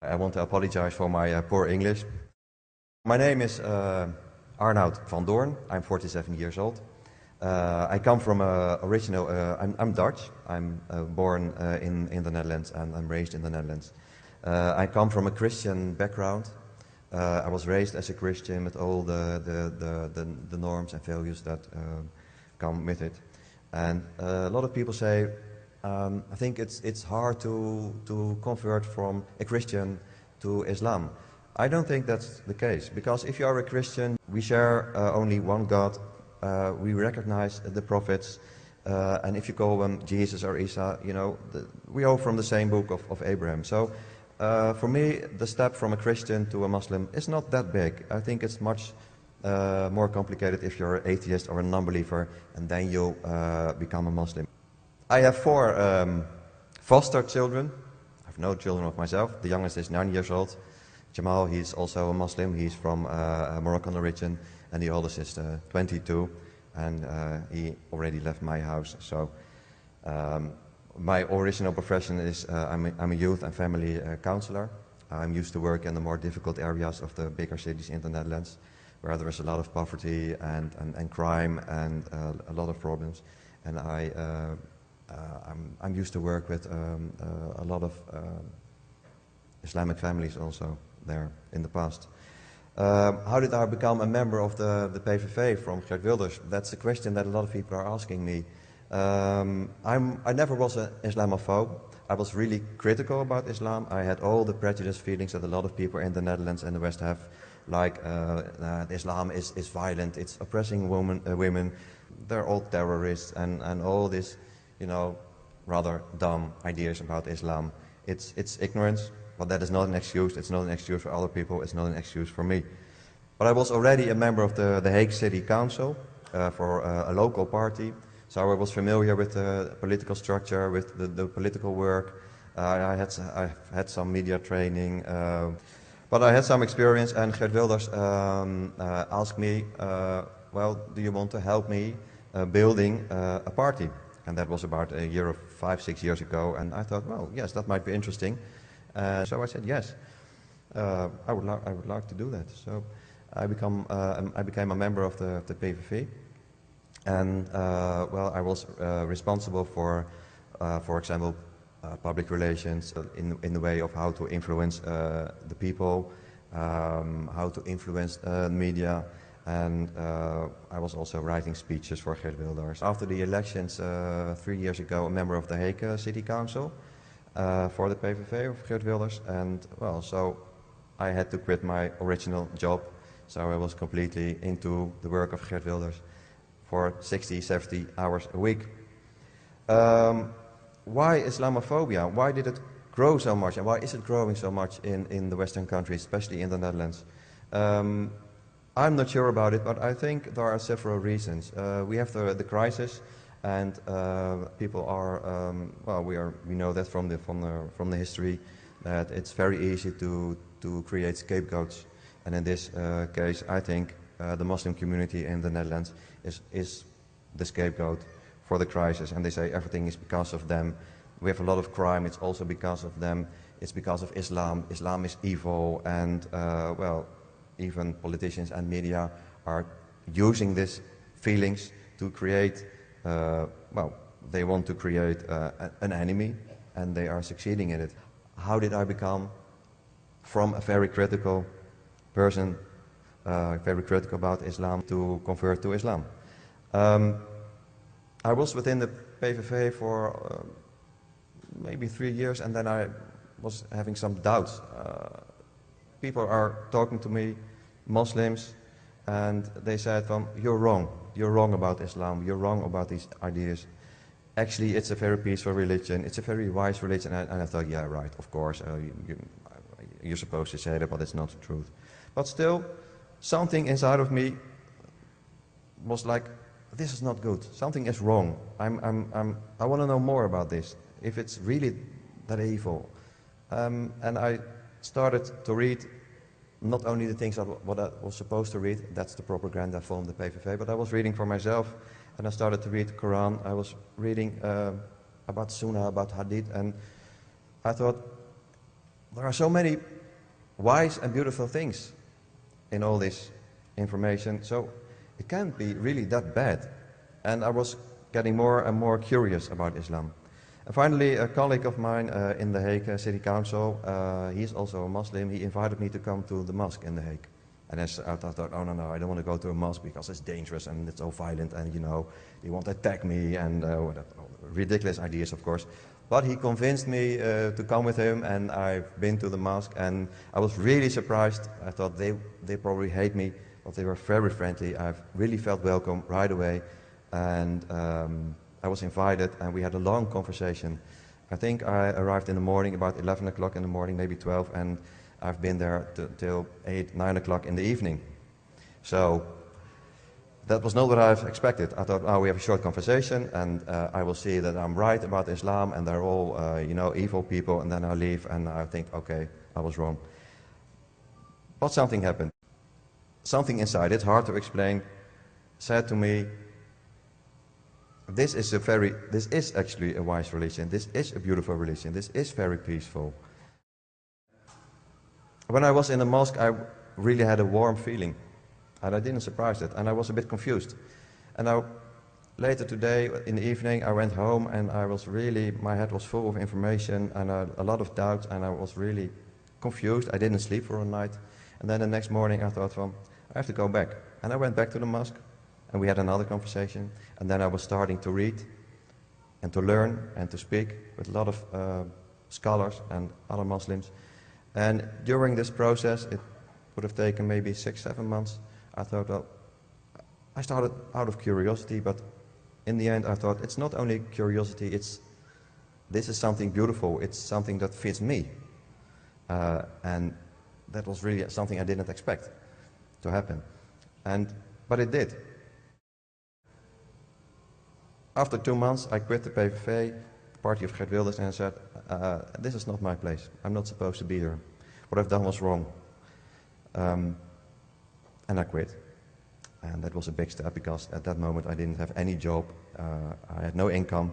I want to apologize for my poor English. My name is Arnoud van Doorn. I'm 47 years old. I come from I'm Dutch. I'm born in the Netherlands and I'm raised in the Netherlands. I come from a Christian background. I was raised as a Christian with all the norms and values that come with it. And a lot of people say, I think it's hard to convert from a Christian to Islam. I don't think that's the case, because if you are a Christian, we share only one God, we recognize the prophets, and if you call them Jesus or Isa, we all from the same book of Abraham. So for me, the step from a Christian to a Muslim is not that big. I think it's much more complicated if you're an atheist or a non-believer, and then you become a Muslim. I have 4 foster children. I have no children of myself. The youngest is 9 years old. Jamal, he's also a Muslim. He's from Moroccan origin, and the oldest is 22, and he already left my house. So my original profession is I'm a youth and family counselor. I'm used to work in the more difficult areas of the bigger cities in the Netherlands, where there is a lot of poverty and crime and a lot of problems. And I'm used to work with a lot of Islamic families also there in the past. How did I become a member of the PVV from Geert Wilders? That's a question that a lot of people are asking me. I never was an Islamophobe. I was really critical about Islam. I had all the prejudice feelings that a lot of people in the Netherlands and the West have, like Islam is violent, it's oppressing women, they're all terrorists, and all this, rather dumb ideas about Islam. It's ignorance. But that is not an excuse. It's not an excuse for other people. It's not an excuse for me. But I was already a member of the Hague City Council for a local party. So I was familiar with the political structure, with the political work. I had some media training. But I had some experience, and Geert Wilders asked me, well, do you want to help me building a party? And that was about a year or 5-6 years ago. And I thought, well, yes, that might be interesting. So I said yes, I would like to do that. So I became a member of the PVV, and I was responsible for example, public relations in the way of how to influence the people, how to influence media, and I was also writing speeches for Geert Wilders. After the elections 3 years ago, a member of the Hague City Council. For the PVV of Geert Wilders, and well, so I had to quit my original job, so I was completely into the work of Geert Wilders for 60-70 hours a week. Why Islamophobia? Why did it grow so much, and why is it growing so much in the Western countries, especially in the Netherlands? I'm not sure about it, but I think there are several reasons. We have the crisis. And people are we know that from the history that it's very easy to create scapegoats, and in this case I think the Muslim community in the Netherlands is the scapegoat for the crisis, and they say everything is because of them. We have a lot of crime, it's also because of them, it's because of Islam. Islam is evil, and even politicians and media are using these feelings to create they want to create an enemy, and they are succeeding in it. How did I become from a very critical person, very critical about Islam, to convert to Islam? I was within the PVV for maybe 3 years, and then I was having some doubts. People are talking to me, Muslims, and they said, you're wrong about Islam, you're wrong about these ideas. Actually, it's a very peaceful religion, it's a very wise religion. And I thought, yeah, right, of course, you're supposed to say that, but it's not the truth. But still, something inside of me was like, this is not good, something is wrong. I want to know more about this, if it's really that evil. And I started to read not only the things what I was supposed to read, that's the propaganda from the PVV, but I was reading for myself, and I started to read the Quran. I was reading about Sunnah, about Hadith, and I thought, there are so many wise and beautiful things in all this information, so it can't be really that bad. And I was getting more and more curious about Islam. And finally, a colleague of mine in The Hague City Council, he's also a Muslim, he invited me to come to the mosque in The Hague. And I thought, oh no, I don't want to go to a mosque because it's dangerous and it's so violent and you want to attack me and ridiculous ideas, of course. But he convinced me to come with him, and I've been to the mosque, and I was really surprised. I thought they probably hate me, but they were very friendly. I've really felt welcome right away, and I was invited, and we had a long conversation. I think I arrived in the morning, about 11 o'clock in the morning, maybe 12, and I've been there till 8, 9 o'clock in the evening. So that was not what I've expected. I thought, oh, we have a short conversation, and I will see that I'm right about Islam, and they're all, evil people, and then I leave, and I think, okay, I was wrong. But something happened. Something inside, it's hard to explain, said to me, this is actually a wise religion, this is a beautiful religion, this is very peaceful. When I was in the mosque, I really had a warm feeling, and I didn't surprise it, and I was a bit confused. And later today, in the evening, I went home, and my head was full of information, and a lot of doubt, and I was really confused. I didn't sleep for a night. And then the next morning, I thought, well, I have to go back. And I went back to the mosque, and we had another conversation, and then I was starting to read, and to learn, and to speak with a lot of scholars and other Muslims. And during this process, it would have taken maybe 6-7 months. I thought, well, I started out of curiosity, but in the end I thought, it's not only curiosity, this is something beautiful, it's something that fits me. And that was really something I didn't expect to happen. But it did. After 2 months, I quit the PVV, the party of Geert Wilders, and I said, this is not my place. I'm not supposed to be here. What I've done was wrong. And I quit. And that was a big step, because at that moment I didn't have any job. I had no income.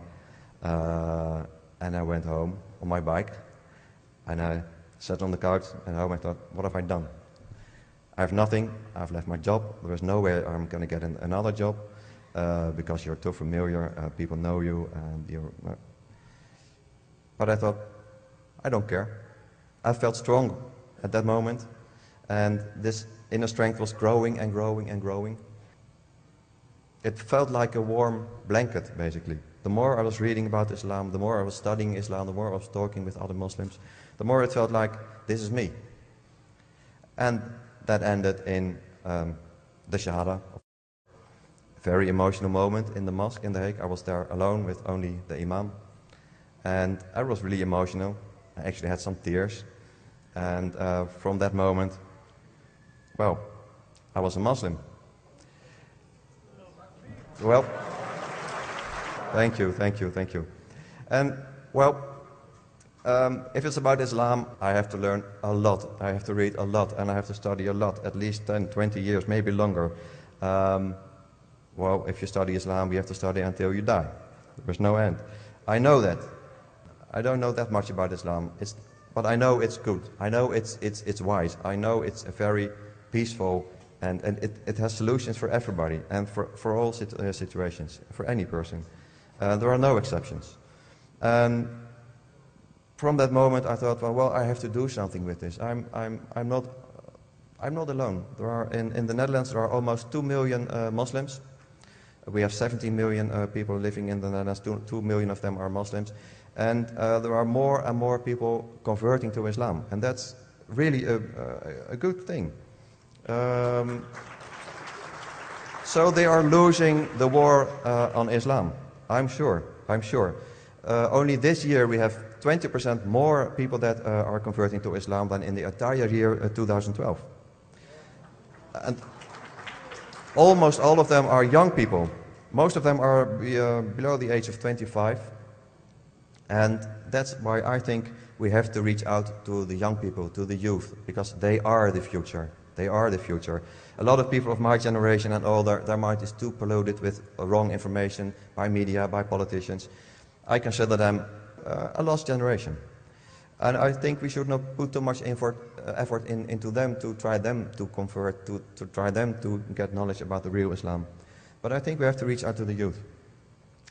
And I went home on my bike. And I sat on the couch at home. I thought, what have I done? I have nothing. I've left my job. There is no way I'm going to get another job. Because you're too familiar, people know you, and but I thought, I don't care. I felt strong at that moment, and this inner strength was growing and growing and growing. It felt like a warm blanket, basically. The more I was reading about Islam, the more I was studying Islam, the more I was talking with other Muslims, the more it felt like, this is me. And that ended in the Shahada. Very emotional moment in the mosque in The Hague. I was there alone with only the imam, and I was really emotional. I actually had some tears, and from that moment, well, I was a Muslim. Well, thank you. And well, if it's about Islam, I have to learn a lot. I have to read a lot, and I have to study a lot, at least 10, 20 years, maybe longer. Well, if you study Islam, you have to study until you die. There's no end. I know that. I don't know that much about Islam, but I know it's good. I know it's wise. I know it's a very peaceful, and it has solutions for everybody and for all situations, for any person. There are no exceptions. And from that moment, I thought, well, I have to do something with this. I'm not alone. There are in the Netherlands there are almost 2 million Muslims. We have 17 million people living in the Netherlands. 2 million of them are Muslims, and there are more and more people converting to Islam, and that's really a good thing. So they are losing the war on Islam. I'm sure. Only this year we have 20% more people that are converting to Islam than in the entire year 2012. And almost all of them are young people. Most of them are below the age of 25. And that's why I think we have to reach out to the young people, to the youth, because they are the future. They are the future. A lot of people of my generation and older, their mind is too polluted with wrong information by media, by politicians. I consider them a lost generation. And I think we should not put too much effort into them to try them to convert, to try them to get knowledge about the real Islam. But I think we have to reach out to the youth.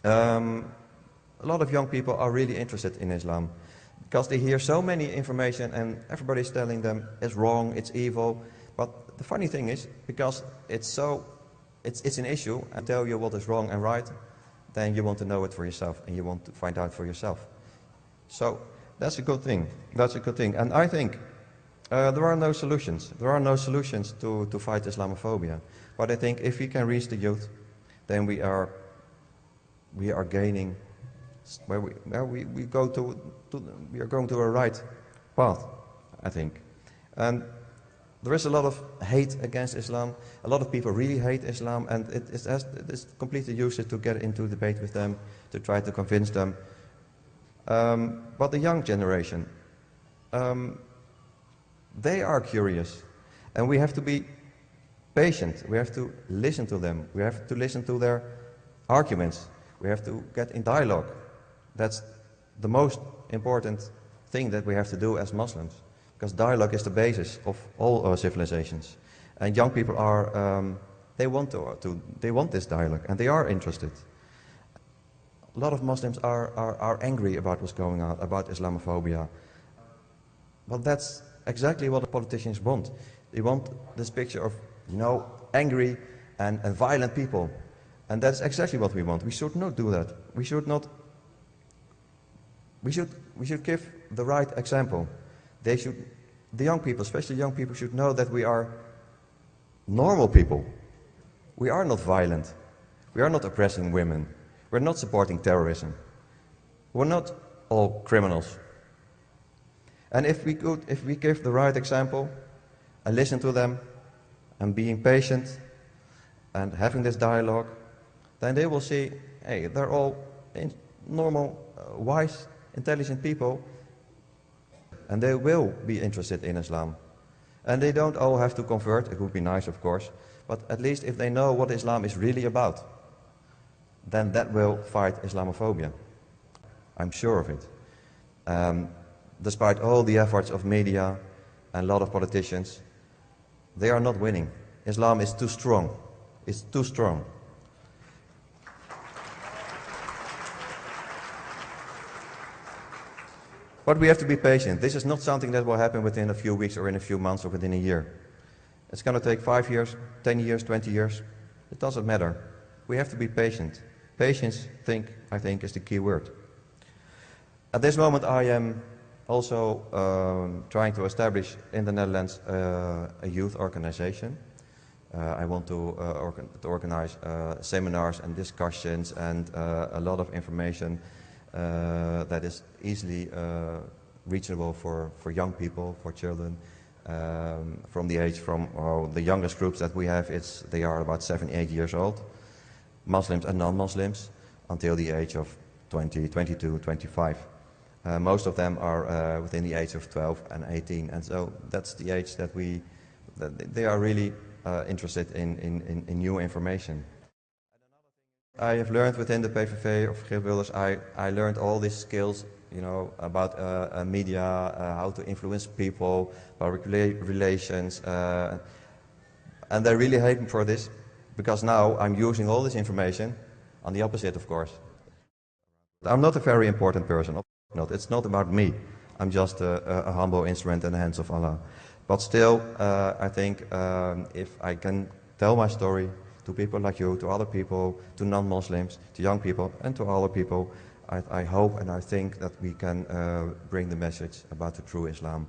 A lot of young people are really interested in Islam because they hear so many information and everybody's telling them it's wrong, it's evil. But the funny thing is, because it's an issue and tell you what is wrong and right, then you want to know it for yourself and you want to find out for yourself. So that's a good thing. That's a good thing. And I think there are no solutions. There are no solutions to fight Islamophobia. But I think if we can reach the youth, then we are gaining. We are going to a right path, I think. And there is a lot of hate against Islam. A lot of people really hate Islam, and it's completely useless to get into debate with them, to try to convince them. But the young generation, they are curious, and we have to be patient. We have to listen to them. We have to listen to their arguments. We have to get in dialogue. That's the most important thing that we have to do as Muslims, because dialogue is the basis of all our civilizations. And young people are, they want this dialogue, and they are interested. A lot of Muslims are angry about what's going on, about Islamophobia. But that's exactly what the politicians want. They want this picture of, angry and violent people. And that's exactly what we want. We should not do that. We should not. We should give the right example. The young people, especially young people, should know that we are normal people. We are not violent. We are not oppressing women. We're not supporting terrorism. We're not all criminals. And if we give the right example and listen to them and being patient and having this dialogue, then they will see, hey, they're all normal, wise, intelligent people, and they will be interested in Islam. And they don't all have to convert. It would be nice, of course, but at least if they know what Islam is really about, then that will fight Islamophobia. I'm sure of it. Despite all the efforts of media and a lot of politicians, they are not winning. Islam is too strong. It's too strong. But we have to be patient. This is not something that will happen within a few weeks or in a few months or within a year. It's going to take 5 years, 10 years, 20 years. It doesn't matter. We have to be patient. Patience, I think, is the key word. At this moment, I am also trying to establish in the Netherlands a youth organization. I want to organize seminars and discussions and a lot of information that is easily reachable for young people, for children, from the age the youngest groups that we have, they are about 7, 8 years old, Muslims and non-Muslims, until the age of 20, 22, 25. Most of them are within the age of 12 and 18, and so that's the age that they are really interested in new information. I have learned within the PVV of Geert Wilders, I learned all these skills, about media, how to influence people, public relations, and they really hate me for this, because now I'm using all this information on the opposite, of course. I'm not a very important person, it's not about me. I'm just a humble instrument in the hands of Allah. But still, I think if I can tell my story to people like you, to other people, to non-Muslims, to young people, and to other people, I hope and I think that we can bring the message about the true Islam.